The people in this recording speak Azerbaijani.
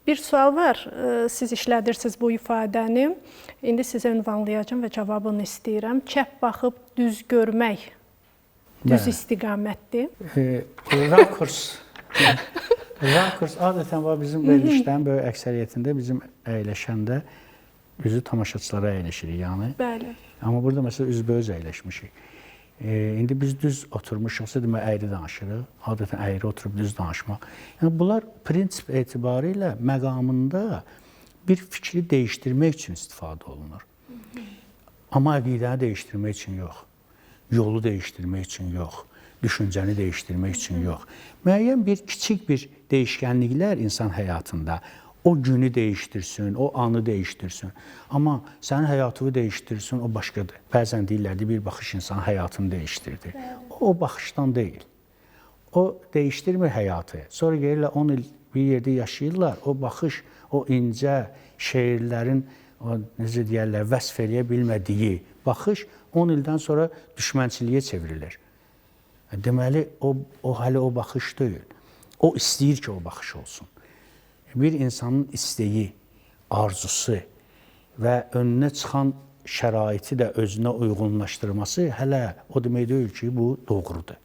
Bir sual var. Siz işlədirsiniz bu ifadəni. İndi sizə ünvanlayacağım və cavabını istəyirəm. Çəp baxıb düz görmək düz istiqamətdir. Rakurs adətən var bizim verilişlərin böyük əksəriyyətində bizim əyləşəndə üzü tamaşaçılara əyləşirik yəni. Bəli. Amma burada məsələn üzbəüz əyləşmişik. İndi biz düz oturmuşuqsa demək əyri danışırıq. Adətən əyri oturub düz danışmaq. Yəni bunlar prinsip etibarilə məqamında bir fikri dəyişdirmək üçün istifadə olunur. Amma əqidəni dəyişdirmək üçün yox. Yolu dəyişdirmək üçün yox. Düşüncəni dəyişdirmək üçün yox. Müəyyən bir kiçik bir dəyişkənliklər insan həyatında o günü dəyişdirsin, o anı dəyişdirsin. Amma sənin həyatını dəyişdirsin, o başqadır. Bəzən deyirlərdi, bir baxış insanın həyatını dəyişdirdi. O baxışdan deyil. O dəyişdirmir həyatı. Sonra gəlirlər 10 il bir yerdə yaşayırlar. O baxış, o incə şeirlərin, o necə deyərlər, vəsf eləyə bilmədiyi baxış 10 ildən sonra düşmənçiliyə çevrilir. Deməli, o hələ o baxış deyil. O istəyir ki, o baxış olsun. Bir insanın istəyi, arzusu və önünə çıxan şəraiti də özünə uyğunlaşdırması hələ o demək deyil ki, bu doğrudur.